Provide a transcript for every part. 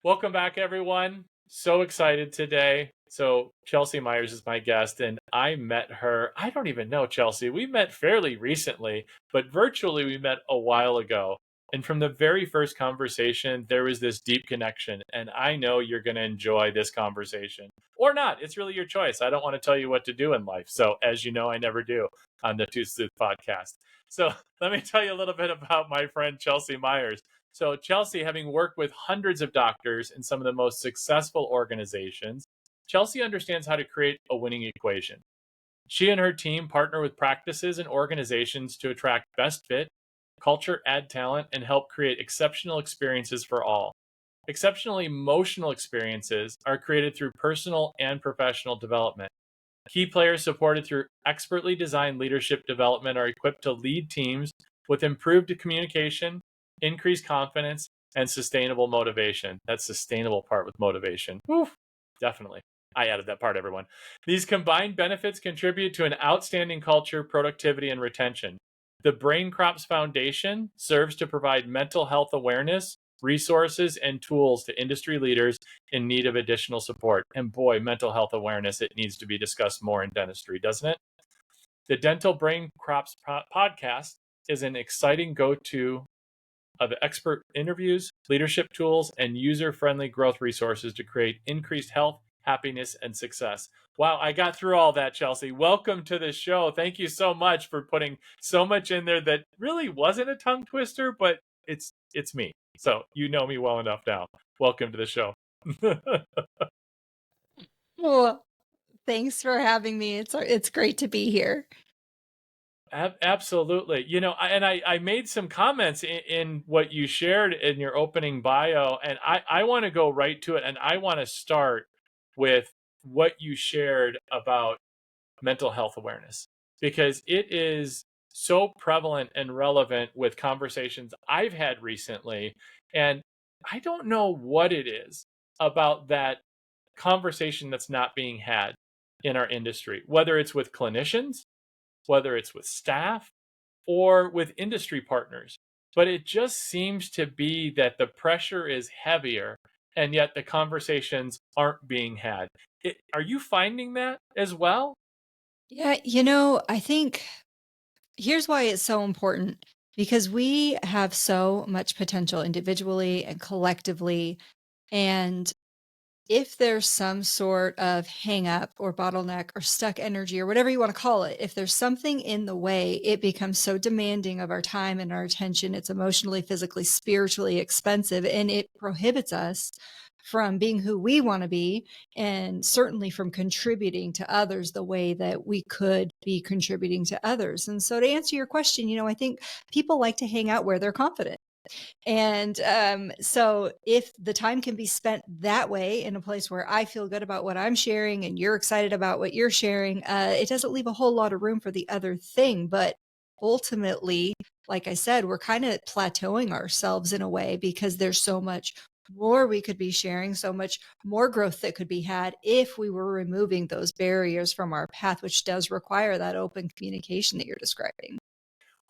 Welcome back, everyone. So excited today. So, Chelsea Myers is my guest, and I met her. I don't even know Chelsea. We met fairly recently, but virtually we met a while ago. And from the very first conversation, there was this deep connection. And I know you're going to enjoy this conversation or not. It's really your choice. I don't want to tell you what to do in life. So, as you know, I never do on the Two Sleuth podcast. So, let me tell you a little bit about my friend Chelsea Myers. So, Chelsea, having worked with hundreds of doctors in some of the most successful organizations, Chelsea understands how to create a winning equation. She and her team partner with practices and organizations to attract best fit, culture, add talent, and help create exceptional experiences for all. Exceptional emotional experiences are created through personal and professional development. Key players supported through expertly designed leadership development are equipped to lead teams with improved communication, increased confidence, and sustainable motivation. That sustainable part with motivation. Woof, definitely. I added that part, everyone. These combined benefits contribute to an outstanding culture, productivity, and retention. The Brain Crops Foundation serves to provide mental health awareness, resources, and tools to industry leaders in need of additional support. And boy, mental health awareness, it needs to be discussed more in dentistry, doesn't it? The Dental Brain Crops podcast is an exciting go to of expert interviews, leadership tools, and user friendly growth resources to create increased health, happiness, and success. Wow, I got through all that, Chelsea. Welcome to the show. Thank you so much for putting so much in there that really wasn't a tongue twister, but it's me. So you know me well enough now. Welcome to the show. Well, thanks for having me. It's great to be here. Absolutely. I made some comments in what you shared in your opening bio, and I want to go right to it. And I want to start with what you shared about mental health awareness because it is so prevalent and relevant with conversations I've had recently. And I don't know what it is about that conversation that's not being had in our industry, whether it's with clinicians, whether it's with staff or with industry partners. But it just seems to be that the pressure is heavier and yet the conversations aren't being had. Are you finding that as well? Yeah, I think here's why it's so important because we have so much potential individually and collectively. And if there's some sort of hang up or bottleneck or stuck energy or whatever you want to call it, if there's something in the way, it becomes so demanding of our time and our attention. It's emotionally, physically, spiritually expensive, and it prohibits us from being who we want to be and certainly from contributing to others the way that we could be contributing to others. And so to answer your question, I think people like to hang out where they're confident. And so if the time can be spent that way in a place where I feel good about what I'm sharing and you're excited about what you're sharing, it doesn't leave a whole lot of room for the other thing. But ultimately, like I said, we're kind of plateauing ourselves in a way because there's so much more we could be sharing, so much more growth that could be had if we were removing those barriers from our path, which does require that open communication that you're describing.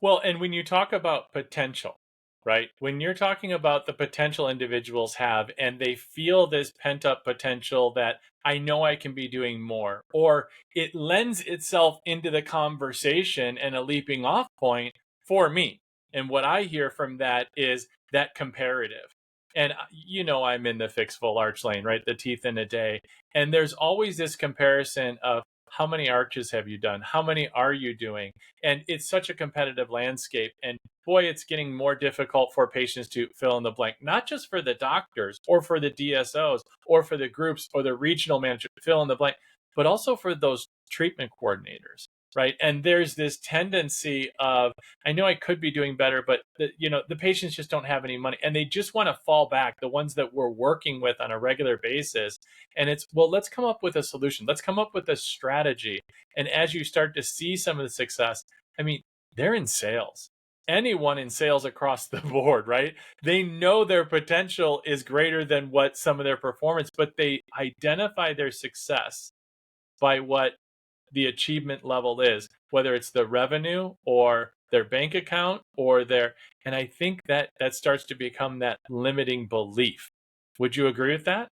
Well, and when you talk about potential, right? When you're talking about the potential individuals have and they feel this pent up potential that I know I can be doing more, or it lends itself into the conversation and a leaping off point for me. And what I hear from that is that comparative. And I'm in the fix full arch lane, right? The teeth in a day. And there's always this comparison of how many arches have you done? How many are you doing? And it's such a competitive landscape. And boy, it's getting more difficult for patients to fill in the blank, not just for the doctors or for the DSOs or for the groups or the regional manager to fill in the blank, but also for those treatment coordinators. Right. And there's this tendency of, I know I could be doing better, but the patients just don't have any money and they just want to fall back, the ones that we're working with on a regular basis. And it's, well, let's come up with a solution. Let's come up with a strategy. And as you start to see some of the success, I mean, they're in sales. Anyone in sales across the board, right? They know their potential is greater than what some of their performance, but they identify their success by what the achievement level is, whether it's the revenue or their bank account or their, and I think that starts to become that limiting belief. Would you agree with that?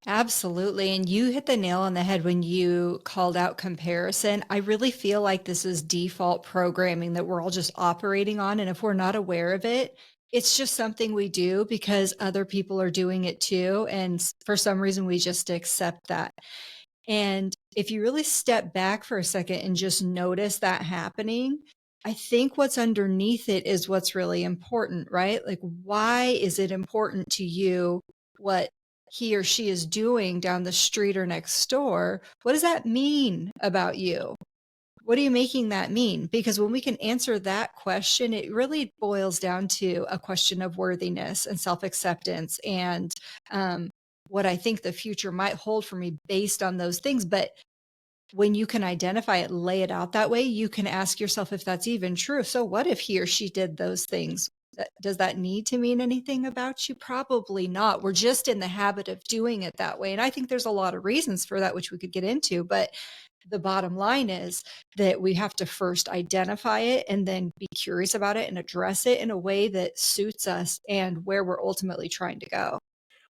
Absolutely. And you hit the nail on the head when you called out comparison. I really feel like this is default programming that we're all just operating on. And if we're not aware of it, it's just something we do because other people are doing it too. And for some reason, we just accept that. And if you really step back for a second and just notice that happening, I think what's underneath it is what's really important, right? Like, why is it important to you what he or she is doing down the street or next door? What does that mean about you? What are you making that mean? Because when we can answer that question, it really boils down to a question of worthiness and self acceptance and um, what I think the future might hold for me based on those things. But when you can identify it, lay it out that way, you can ask yourself if that's even true. So, what if he or she did those things? Does that need to mean anything about you? Probably not. We're just in the habit of doing it that way. And I think there's a lot of reasons for that, which we could get into. But the bottom line is that we have to first identify it and then be curious about it and address it in a way that suits us and where we're ultimately trying to go.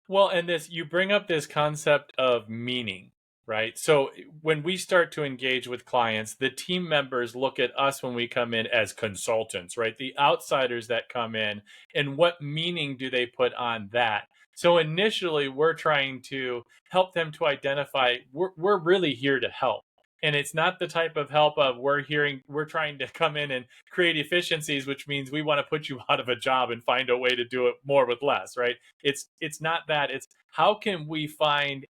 Well, and this you bring up this concept of meaning, right? So when we start to engage with clients, the team members look at us when we come in as consultants, right? The outsiders that come in, and what meaning do they put on that? So initially, we're trying to help them to identify we're really here to help. And it's not the type of help of we're trying to come in and create efficiencies, which means we want to put you out of a job and find a way to do it more with less, right? It's not that. It's how can we find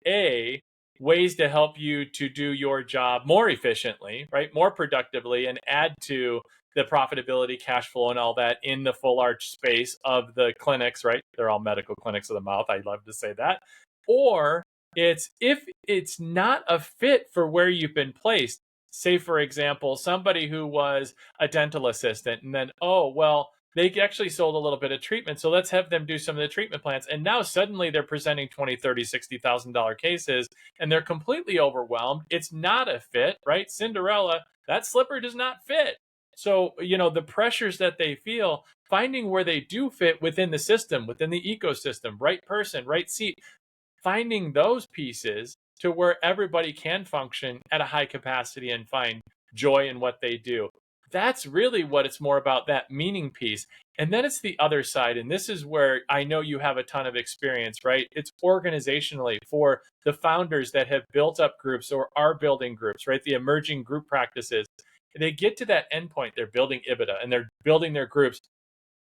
ways to help you to do your job more efficiently, right? More productively and add to the profitability, cash flow, and all that in the full arch space of the clinics, right? They're all medical clinics of the mouth. I love to say that. Or it's if it's not a fit for where you've been placed. Say, for example, somebody who was a dental assistant and then, oh, well, they actually sold a little bit of treatment. So let's have them do some of the treatment plans. And now suddenly they're presenting 20, 30, $60,000 cases and they're completely overwhelmed. It's not a fit, right? Cinderella, that slipper does not fit. So, the pressures that they feel, finding where they do fit within the system, within the ecosystem, right person, right seat, finding those pieces to where everybody can function at a high capacity and find joy in what they do. That's really what it's more about, that meaning piece. And then it's the other side. And this is where I know you have a ton of experience, right? It's organizationally for the founders that have built up groups or are building groups, right? The emerging group practices. They get to that endpoint, they're building EBITDA and they're building their groups,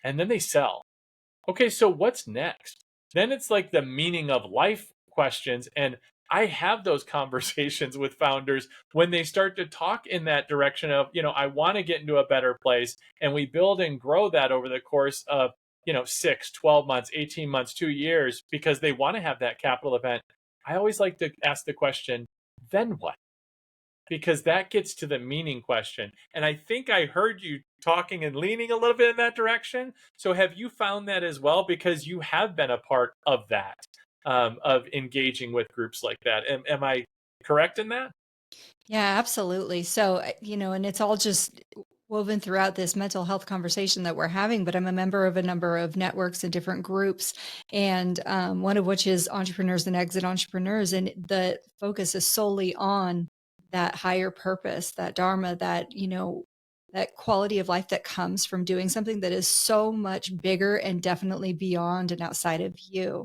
and then they sell. Okay, so what's next? Then it's like the meaning of life questions. And I have those conversations with founders when they start to talk in that direction of, I want to get into a better place. And we build and grow that over the course of, 6, 12 months, 18 months, 2 years, because they want to have that capital event. I always like to ask the question, then what? Because that gets to the meaning question. And I think I heard you talking and leaning a little bit in that direction. So have you found that as well? Because you have been a part of that, of engaging with groups like that. Am I correct in that? Yeah, absolutely. So, and it's all just woven throughout this mental health conversation that we're having, but I'm a member of a number of networks and different groups, and one of which is Entrepreneurs and Exit Entrepreneurs. And the focus is solely on that higher purpose, that dharma, that quality of life that comes from doing something that is so much bigger and definitely beyond and outside of you.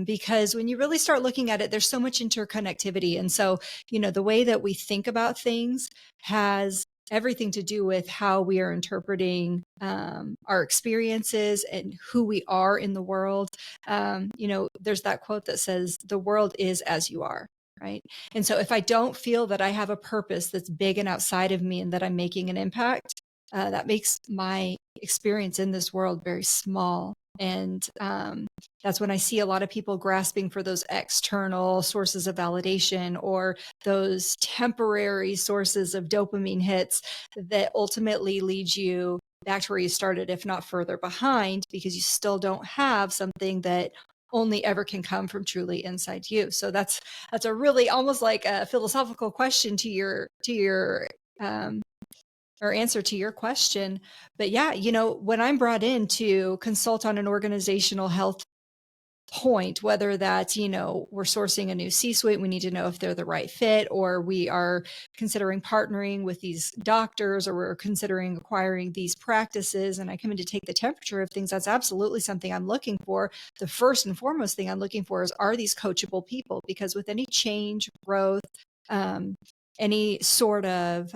Because when you really start looking at it, there's so much interconnectivity. And so, the way that we think about things has everything to do with how we are interpreting our experiences and who we are in the world. There's that quote that says, the world is as you are. Right. And so if I don't feel that I have a purpose that's big and outside of me and that I'm making an impact, that makes my experience in this world very small. And that's when I see a lot of people grasping for those external sources of validation or those temporary sources of dopamine hits that ultimately lead you back to where you started, if not further behind, because you still don't have something that only ever can come from truly inside you. So that's a really almost like a philosophical question to your or answer to your question. But yeah, when I'm brought in to consult on an organizational health point, whether that's, we're sourcing a new C-suite, we need to know if they're the right fit, or we are considering partnering with these doctors, or we're considering acquiring these practices, and I come in to take the temperature of things. That's absolutely something I'm looking for. The first and foremost thing I'm looking for is, are these coachable people? Because with any change, growth, um, any sort of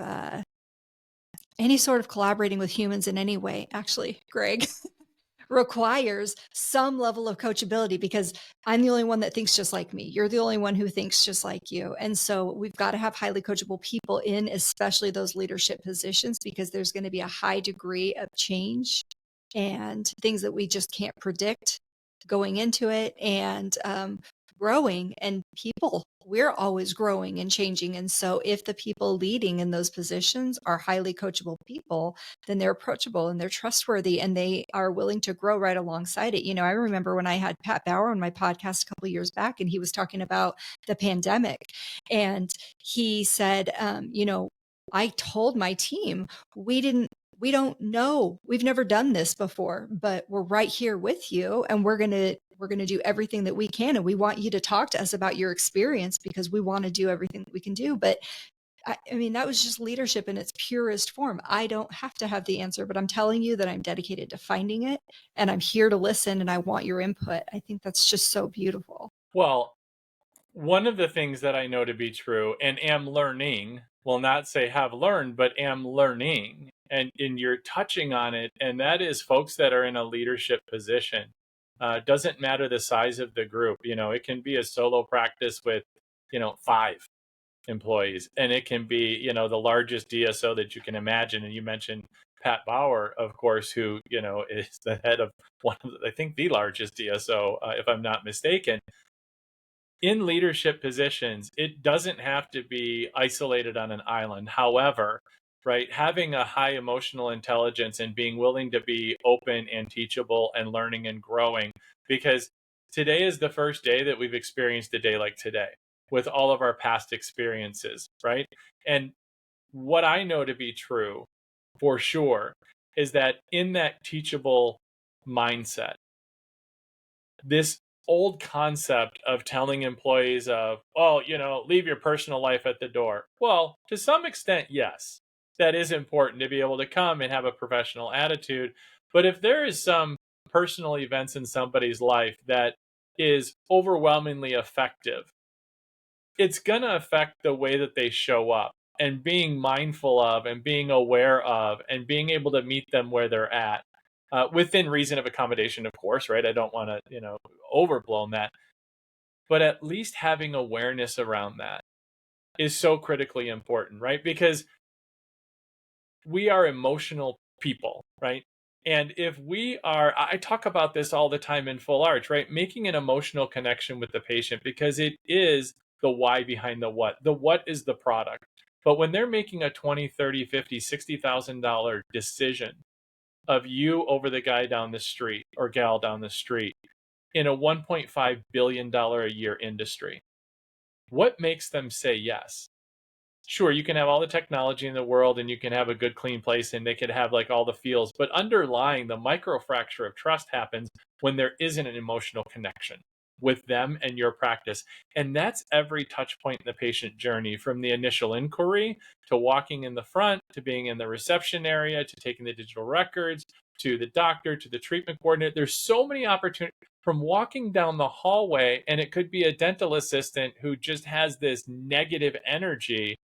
collaborating with humans in any way, actually, Greg, requires some level of coachability, because I'm the only one that thinks just like me. You're the only one who thinks just like you. And so we've got to have highly coachable people in, especially those leadership positions, because there's going to be a high degree of change and things that we just can't predict going into it. And growing, and people, we're always growing and changing. And so if the people leading in those positions are highly coachable people, then they're approachable and they're trustworthy and they are willing to grow right alongside it. I remember when I had Pat Bauer on my podcast a couple of years back, and he was talking about the pandemic, and he said, I told my team, we don't know, we've never done this before, but we're right here with you, and we're going to do everything that we can, and we want you to talk to us about your experience, because we want to do everything that we can do. But I mean, that was just leadership in its purest form. I don't have to have the answer, but I'm telling you that I'm dedicated to finding it, and I'm here to listen, and I want your input. I think that's just so beautiful. Well, one of the things that I know to be true and am learning, will not say have learned, but am learning, and you're touching on it, and that is folks that are in a leadership position. Doesn't matter the size of the group. It can be a solo practice with, 5 employees, and it can be, the largest DSO that you can imagine. And you mentioned Pat Bauer, of course, who, is the head of one of I think the largest DSO, if I'm not mistaken. In leadership positions, it doesn't have to be isolated on an island. However, right, having a high emotional intelligence and being willing to be open and teachable and learning and growing, because today is the first day that we've experienced a day like today with all of our past experiences, right? And what I know to be true for sure is that in that teachable mindset, this old concept of telling employees of, oh, leave your personal life at the door. Well, to some extent, yes, that is important to be able to come and have a professional attitude. But if there is some personal events in somebody's life that is overwhelmingly effective, it's going to affect the way that they show up, and being mindful of and being aware of and being able to meet them where they're at, within reason of accommodation, of course, right? I don't want to, overblown that, but at least having awareness around that is so critically important, right? Because we are emotional people, right? And if we are, I talk about this all the time in Full Arch, right? Making an emotional connection with the patient, because it is the why behind the what. The what is the product. But when they're making a 20, 30, 50, $60,000 decision of you over the guy down the street or gal down the street in a $1.5 billion a year industry, what makes them say yes? Sure, you can have all the technology in the world and you can have a good, clean place and they could have like all the feels, but underlying the microfracture of trust happens when there isn't an emotional connection with them and your practice. And that's every touch point in the patient journey, from the initial inquiry to walking in the front, to being in the reception area, to taking the digital records, to the doctor, to the treatment coordinator. There's so many opportunities, from walking down the hallway, and it could be a dental assistant who just has this negative energy.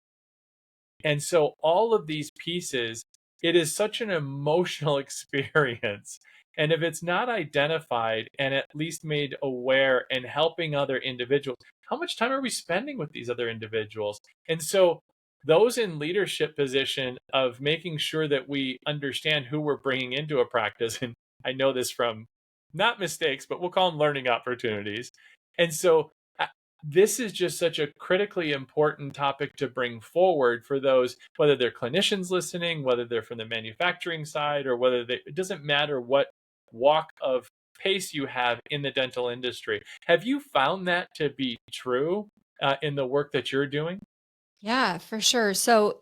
And so all of these pieces, it is such an emotional experience. And if it's not identified and at least made aware and helping other individuals, how much time are we spending with these other individuals? And so those in leadership position of making sure that we understand who we're bringing into a practice, and I know this from not mistakes, but we'll call them learning opportunities. And so this is just such a critically important topic to bring forward for those, whether they're clinicians listening, whether they're from the manufacturing side, or whether it doesn't matter what walk of pace you have in the dental industry. Have you found that to be true in the work that you're doing? Yeah, for sure. So,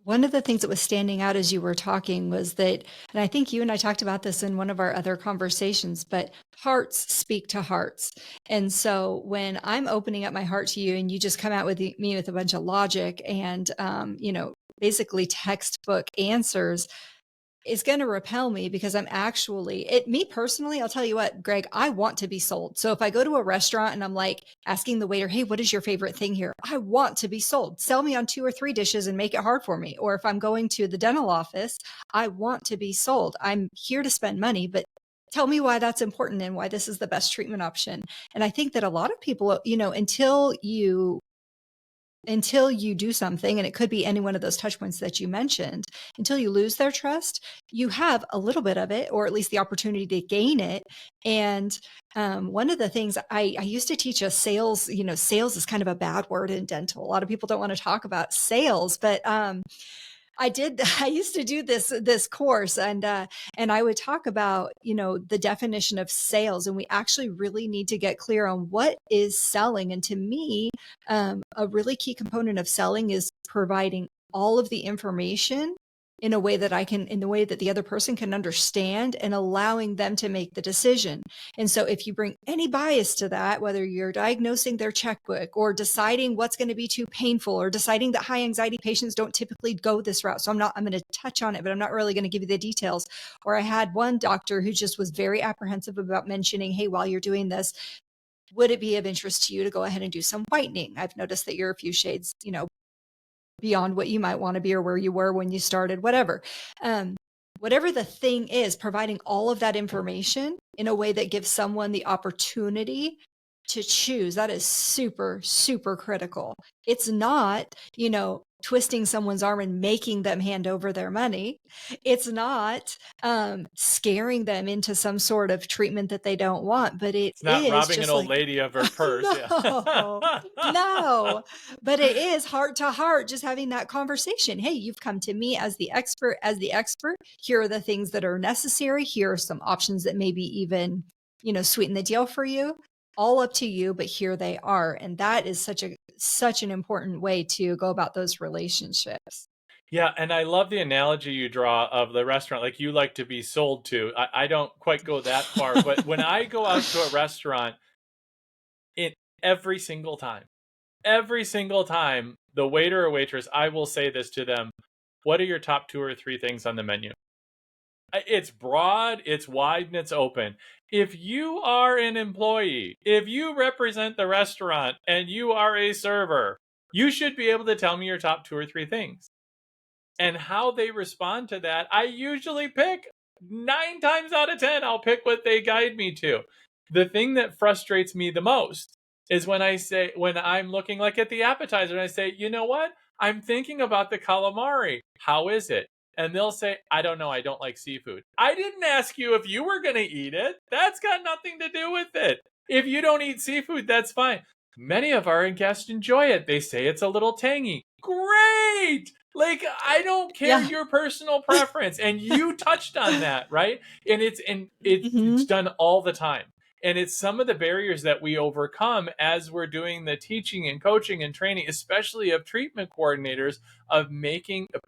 one of the things that was standing out as you were talking was that, and I think you and I talked about this in one of our other conversations, but hearts speak to hearts. And so when I'm opening up my heart to you and you just come out with me with a bunch of logic and, basically textbook answers, is going to repel me because I'm actually me personally. I'll tell you what, Greg, I want to be sold. So if I go to a restaurant and I'm like asking the waiter, hey, what is your favorite thing here? I want to be sold. Sell me on 2 or 3 dishes and make it hard for me. Or if I'm going to the dental office, I want to be sold. I'm here to spend money, but tell me why that's important and why this is the best treatment option. And I think that a lot of people, until you do something, and it could be any one of those touch points that you mentioned, until you lose their trust, you have a little bit of it, or at least the opportunity to gain it. And one of the things I used to teach us sales, sales is kind of a bad word in dental. A lot of people don't want to talk about sales, but I used to do this course, and I would talk about, the definition of sales, and we actually really need to get clear on what is selling. And to me, a really key component of selling is providing all of the information in the way that the other person can understand, and allowing them to make the decision. And so if you bring any bias to that, whether you're diagnosing their checkbook or deciding what's going to be too painful or deciding that high anxiety patients don't typically go this route. So I'm going to touch on it, but I'm not really going to give you the details. Or I had one doctor who just was very apprehensive about mentioning, hey, while you're doing this, would it be of interest to you to go ahead and do some whitening? I've noticed that you're a few shades, beyond what you might want to be or where you were when you started, whatever. Whatever the thing is, providing all of that information in a way that gives someone the opportunity to choose, that is super, super critical. It's not, twisting someone's arm and making them hand over their money. It's not scaring them into some sort of treatment that they don't want, but it It's not is robbing an just old like, lady of her purse. no, no, but it is heart to heart, just having that conversation. Hey, you've come to me as the expert, Here are the things that are necessary. Here are some options that maybe even, sweeten the deal for you. All up to you, but here they are. And that is such an important way to go about those relationships. Yeah, and I love the analogy you draw of the restaurant, like you like to be sold to. I don't quite go that far, but when I go out to a restaurant, it every every single time, the waiter or waitress, I will say this to them: what are your top 2 or 3 things on the menu? It's broad, it's wide, and it's open. If you are an employee, if you represent the restaurant and you are a server, you should be able to tell me your top 2 or 3 things. And how they respond to that, I usually pick 9 times out of 10, I'll pick what they guide me to. The thing that frustrates me the most is when I'm looking like at the appetizer and I say, you know what? I'm thinking about the calamari. How is it? And they'll say, I don't know. I don't like seafood. I didn't ask you if you were going to eat it. That's got nothing to do with it. If you don't eat seafood, that's fine. Many of our guests enjoy it. They say it's a little tangy. Great! Like, I don't care Yeah. your personal preference, and you touched on that, right? And it's Hmm. done all the time. And it's some of the barriers that we overcome as we're doing the teaching and coaching and training, especially of treatment coordinators, of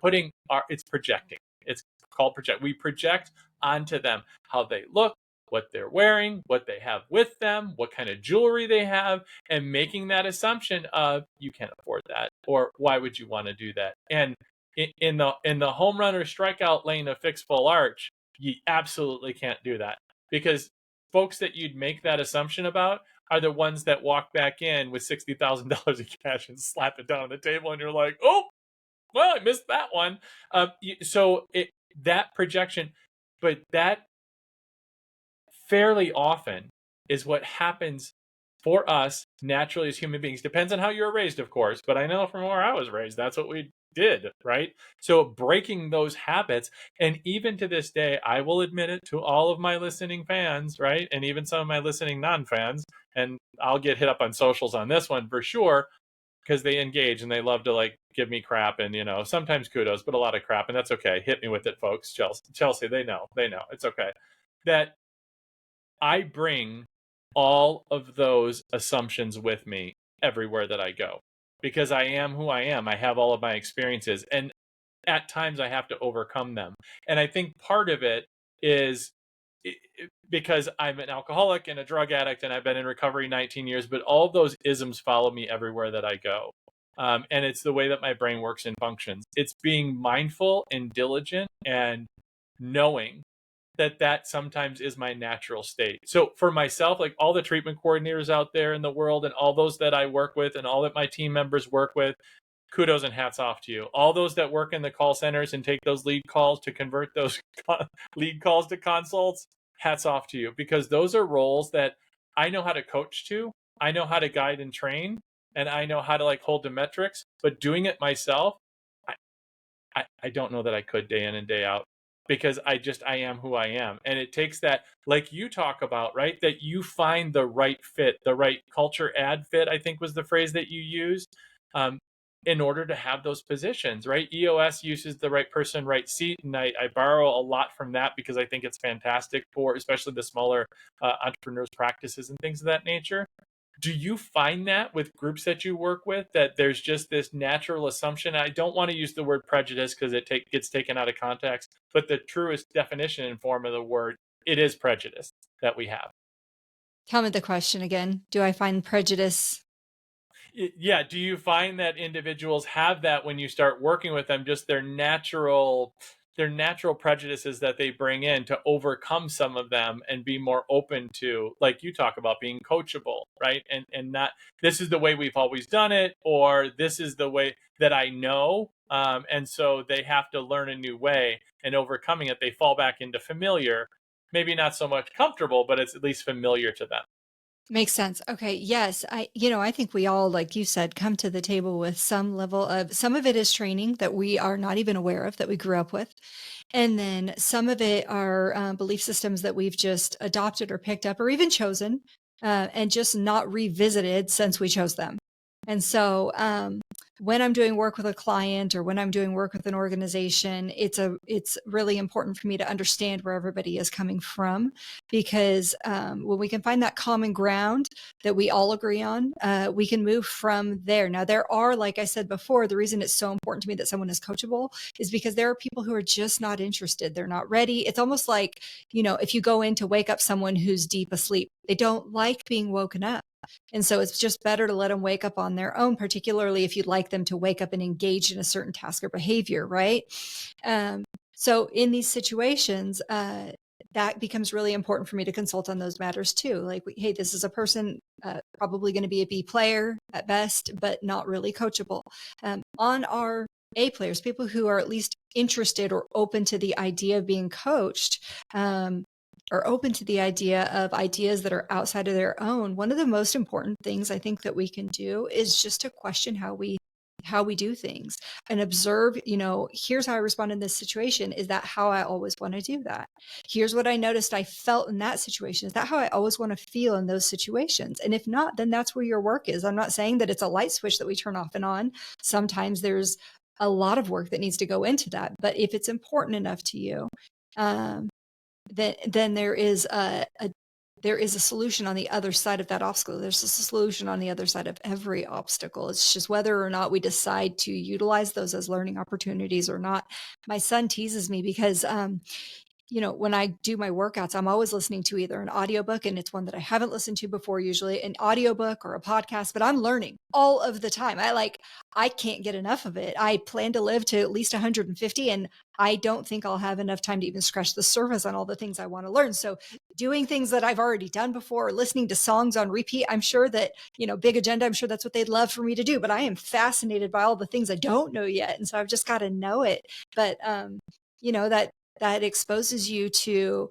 putting it's projecting. It's called project. We project onto them how they look, what they're wearing, what they have with them, what kind of jewelry they have, and making that assumption of you can't afford that, or why would you want to do that? And in the home run or strikeout lane of fixed full arch, you absolutely can't do that, because folks that you'd make that assumption about are the ones that walk back in with $60,000 in cash and slap it down on the table, and you're like, oh, well, I missed that one. That projection, but that fairly often is what happens for us naturally as human beings. Depends on how you were raised, of course, but I know from where I was raised, that's what we did, right? So breaking those habits, and even to this day, I will admit it to all of my listening fans, right? And even some of my listening non-fans, and I'll get hit up on socials on this one for sure, because they engage and they love to like give me crap and sometimes kudos, but a lot of crap, and that's okay. Hit me with it, folks. Chelsea, they know, it's okay. That I bring all of those assumptions with me everywhere that I go, because I am who I am. I have all of my experiences. And at times I have to overcome them. And I think part of it is because I'm an alcoholic and a drug addict and I've been in recovery 19 years, but all of those isms follow me everywhere that I go. And it's the way that my brain works and functions. It's being mindful and diligent and knowing that that sometimes is my natural state. So for myself, like all the treatment coordinators out there in the world and all those that I work with and all that my team members work with, kudos and hats off to you. All those that work in the call centers and take those lead calls to convert those lead calls to consults, hats off to you, because those are roles that I know how to coach to, I know how to guide and train, and I know how to like hold the metrics, but doing it myself, I don't know that I could day in and day out, because I am who I am. And it takes that, like you talk about, right? That you find the right fit, the right culture ad fit, I think was the phrase that you used, um, in order to have those positions, right? EOS uses the right person, right seat. And I borrow a lot from that because I think it's fantastic for especially the smaller entrepreneurs practices and things of that nature. Do you find that with groups that you work with, that there's just this natural assumption? I don't want to use the word prejudice because gets taken out of context, but the truest definition and form of the word, it is prejudice that we have. Tell me the question again. Do I find prejudice? Yeah, do you find that individuals have that when you start working with them, just their natural prejudices that they bring in to overcome some of them and be more open to, like you talk about, being coachable, right? And not, this is the way we've always done it, or this is the way that I know, and so they have to learn a new way, and overcoming it they fall back into familiar, maybe not so much comfortable, but it's at least familiar to them. Makes sense. Okay. Yes. I think we all, like you said, come to the table with some level of, some of it is training that we are not even aware of, that we grew up with. And then some of it are belief systems that we've just adopted or picked up or even chosen and just not revisited since we chose them. And so, when I'm doing work with a client or when I'm doing work with an organization, it's really important for me to understand where everybody is coming from, because when we can find that common ground that we all agree on, we can move from there. Now, there are, like I said before, the reason it's so important to me that someone is coachable is because there are people who are just not interested. They're not ready. It's almost like, if you go in to wake up someone who's deep asleep, they don't like being woken up. And so it's just better to let them wake up on their own, particularly if you'd like them to wake up and engage in a certain task or behavior, right? Um, so in these situations, that becomes really important for me to consult on those matters too. Like, hey, this is a person probably going to be a B player at best, but not really coachable. On our A players, people who are at least interested or open to the idea of being coached, are open to the idea of ideas that are outside of their own, one of the most important things I think that we can do is just to question how we do things and observe, here's how I respond in this situation. Is that how I always want to do that? Here's what I noticed I felt in that situation. Is that how I always want to feel in those situations? And if not, then that's where your work is. I'm not saying that it's a light switch that we turn off and on. Sometimes there's a lot of work that needs to go into that. But if it's important enough to you, um, then there is a solution on the other side of that obstacle. There's a solution on the other side of every obstacle. It's just whether or not we decide to utilize those as learning opportunities or not. My son teases me because when I do my workouts, I'm always listening to either an audiobook, and it's one that I haven't listened to before, usually an audiobook or a podcast, but I'm learning all of the time. I can't get enough of it. I plan to live to at least 150, and I don't think I'll have enough time to even scratch the surface on all the things I want to learn. So doing things that I've already done before, or listening to songs on repeat, I'm sure that, Big Agenda, I'm sure that's what they'd love for me to do, but I am fascinated by all the things I don't know yet. And so I've just got to know it. But, that exposes you to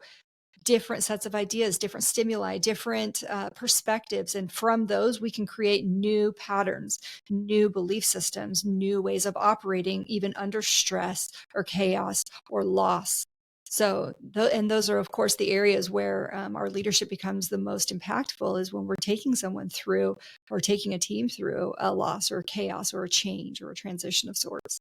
different sets of ideas, different stimuli, different perspectives. And from those, we can create new patterns, new belief systems, new ways of operating, even under stress or chaos or loss. So, and those are, of course, the areas where our leadership becomes the most impactful, is when we're taking someone through, or taking a team through, a loss or chaos or a change or a transition of sorts.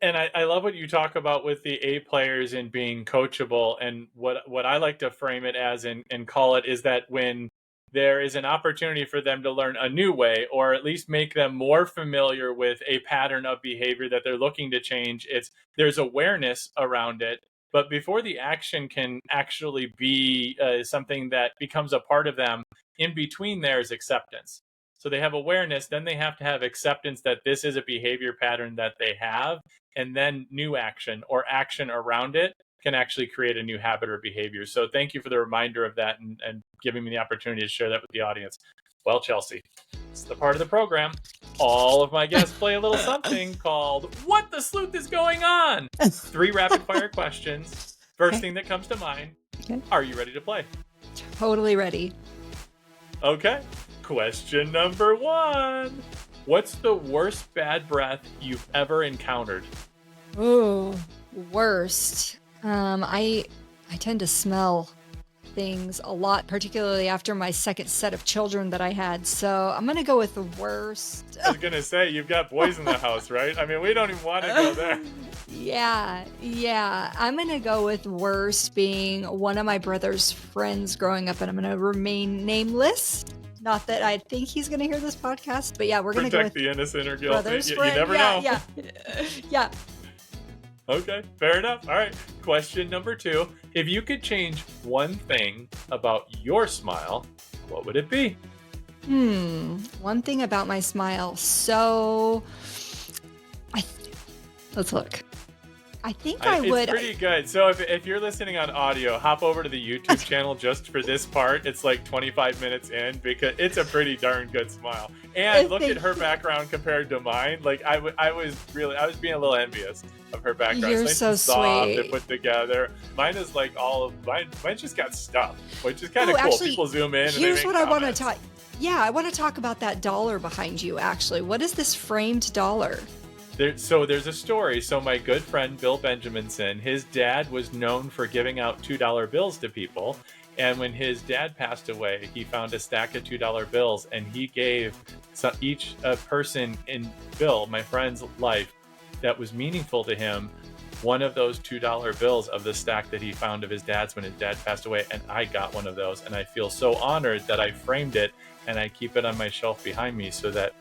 And I love what you talk about with the A players and being coachable. And what I like to frame it as and call it is that when there is an opportunity for them to learn a new way, or at least make them more familiar with a pattern of behavior that they're looking to change. There's awareness around it, but before the action can actually be something that becomes a part of them, in between there is acceptance. So they have awareness, then they have to have acceptance that this is a behavior pattern that they have, and then new action or action around it can actually create a new habit or behavior. So thank you for the reminder of that, and giving me the opportunity to share that with the audience. Well, Chelsea, it's the part of the program. All of my guests play a little something called What the Sleuth is Going On? 3 rapid fire questions. First thing that comes to mind. Okay. Are you ready to play? Totally ready. Okay. Question number 1. What's the worst bad breath you've ever encountered? Oh, worst. I tend to smell things a lot, particularly after my second set of children that I had. So I'm gonna go with the worst. I was gonna say, you've got boys in the house, right? I mean, we don't even want to go there. Yeah. I'm gonna go with worst being one of my brother's friends growing up, and I'm gonna remain nameless. Not that I think he's gonna hear this podcast, but yeah, we're gonna go Protect with the innocent or guilty. brother's You friend. never know. Yeah. Okay, fair enough. All right. Question number 2. If you could change one thing about your smile, what would it be? One thing about my smile. So, let's look. I think I would. It's pretty good. So if you're listening on audio, hop over to the YouTube channel just for this part. It's like 25 minutes in, because it's a pretty darn good smile. And look at her background compared to mine. Like I was being a little envious of her background. You're It's so nice and soft sweet. and put together. Mine is like mine just got stuff, which is kind of cool. Actually, People zoom in. here's and what they I make want to comments. talk. Yeah, I want to talk about that dollar behind you. Actually, what is this framed dollar? There's a story. So my good friend Bill Benjaminson, his dad was known for giving out $2 bills to people. And when his dad passed away, he found a stack of $2 bills, and he gave each person in Bill, my friend's life, that was meaningful to him, one of those $2 bills of the stack that he found of his dad's when his dad passed away. And I got one of those, and I feel so honored that I framed it, and I keep it on my shelf behind me, so that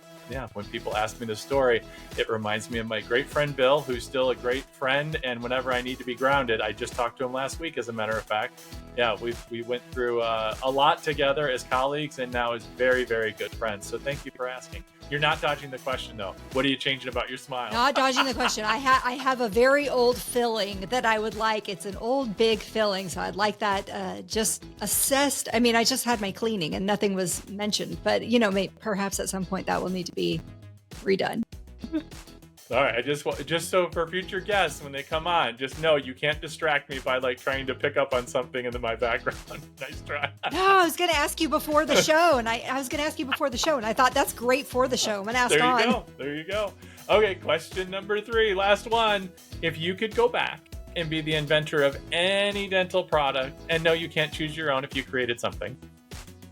when people ask me the story, it reminds me of my great friend Bill, who's still a great friend. And whenever I need to be grounded, I just talked to him last week, as a matter of fact. Yeah, we went through a lot together as colleagues, and now as very, very good friends. So thank you for asking. You're not dodging the question, though. What are you changing about your smile? Not dodging the question. I have a very old filling that I would like. It's an old big filling, so I'd like that just assessed. I mean, I just had my cleaning and nothing was mentioned, but perhaps at some point that will need to be redone. All right, just so for future guests when they come on, just know you can't distract me by like trying to pick up on something in my background. Nice try. No, I was going to ask you before the show, and I thought that's great for the show. I'm going to ask on. There you go. Okay, question number 3, last one. If you could go back and be the inventor of any dental product, and no, you can't choose your own if you created something,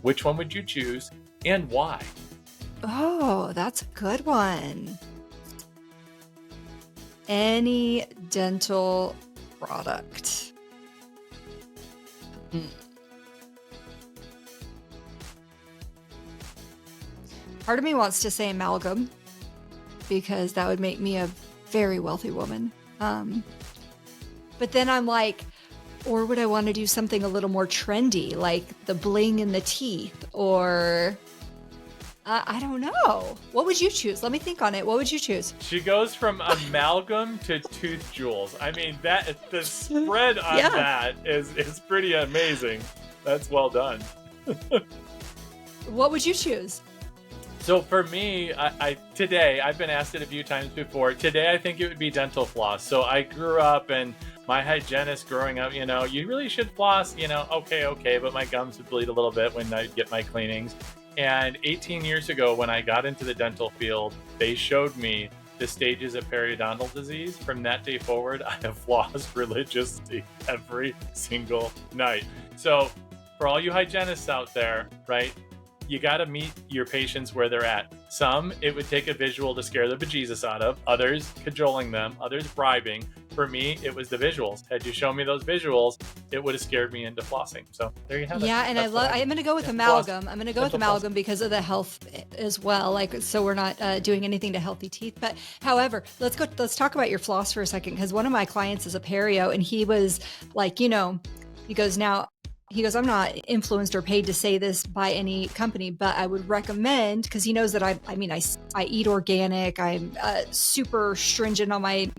which one would you choose and why? Oh, that's a good one. Any dental product. Part of me wants to say amalgam, because that would make me a very wealthy woman. But then I'm like, or would I want to do something a little more trendy, like the bling in the teeth, or I don't know. What would you choose? Let me think on it. What would you choose? She goes from amalgam to tooth jewels. I mean, the spread on that is pretty amazing. That's well done. What would you choose? So for me, today, I've been asked it a few times before. Today, I think it would be dental floss. So I grew up, and my hygienist growing up, you really should floss, okay, but my gums would bleed a little bit when I get my cleanings. And 18 years ago, when I got into the dental field, they showed me the stages of periodontal disease. From that day forward, I have flossed religiously every single night. So for all you hygienists out there, right, you got to meet your patients where they're at. Some, it would take a visual to scare the bejesus out of, others cajoling them, others bribing. for me, it was the visuals. Had you shown me those visuals, it would have scared me into flossing. So there you have it. Yeah, and That's what I'm going to go with yeah, floss, amalgam. I'm going to go with dental floss. amalgam because of the health as well. Like, so we're not doing anything to healthy teeth. But however, let's talk about your floss for a second, because one of my clients is a perio, and he was like, he goes, I'm not influenced or paid to say this by any company, but I would recommend, because he knows that I eat organic. I'm super stringent on my,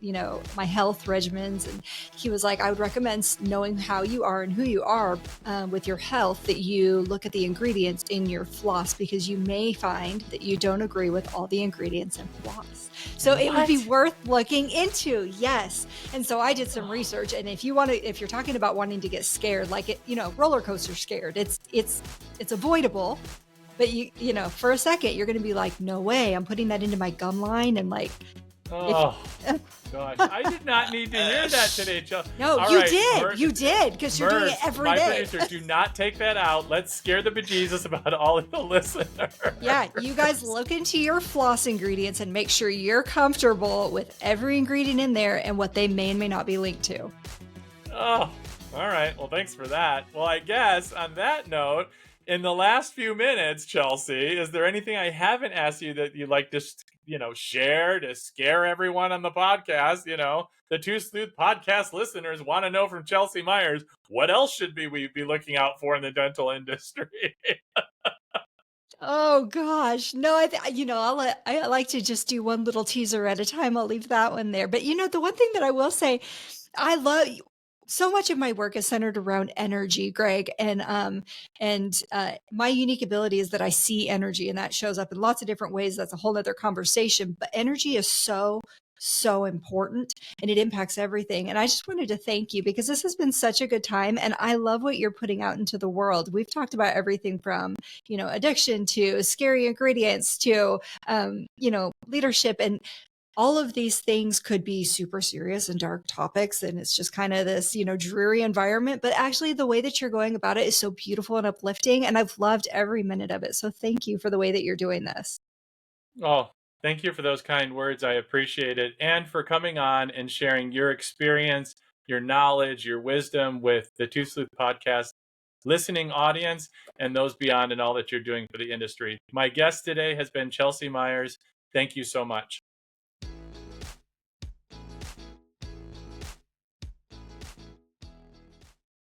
my health regimens. And he was like, I would recommend, knowing how you are and who you are with your health, that you look at the ingredients in your floss, because you may find that you don't agree with all the ingredients in floss. So it would be worth looking into. Yes. And so I did some research, and if you're talking about wanting to get scared, like roller coaster scared, it's avoidable, but for a second you're going to be like, no way, I'm putting that into my gum line, and like, oh gosh, I did not need to hear that today, Chelsea. No, all you right, did. You did, because you're doing it every day. My producer, do not take that out. Let's scare the bejesus about all of the listeners. Yeah, you guys look into your floss ingredients and make sure you're comfortable with every ingredient in there and what they may and may not be linked to. Oh, all right. Well, thanks for that. Well, I guess on that note, in the last few minutes, Chelsea, is there anything I haven't asked you that you'd like to, share to scare everyone on the podcast? The Two Sleuth podcast listeners want to know from Chelsea Myers, what else should we be looking out for in the dental industry? Oh gosh, no, I like to just do one little teaser at a time. I'll leave that one there. But the one thing that I will say, I love, so much of my work is centered around energy, Greg, and my unique ability is that I see energy, and that shows up in lots of different ways. That's a whole other conversation. But energy is so important, and it impacts everything. And I just wanted to thank you, because this has been such a good time, and I love what you're putting out into the world. We've talked about everything from addiction to scary ingredients to leadership, and all of these things could be super serious and dark topics, and it's just kind of this dreary environment, but actually the way that you're going about it is so beautiful and uplifting, and I've loved every minute of it. So thank you for the way that you're doing this. Oh, thank you for those kind words. I appreciate it. And for coming on and sharing your experience, your knowledge, your wisdom with the Two Sleuth podcast listening audience and those beyond, and all that you're doing for the industry. My guest today has been Chelsea Myers. Thank you so much.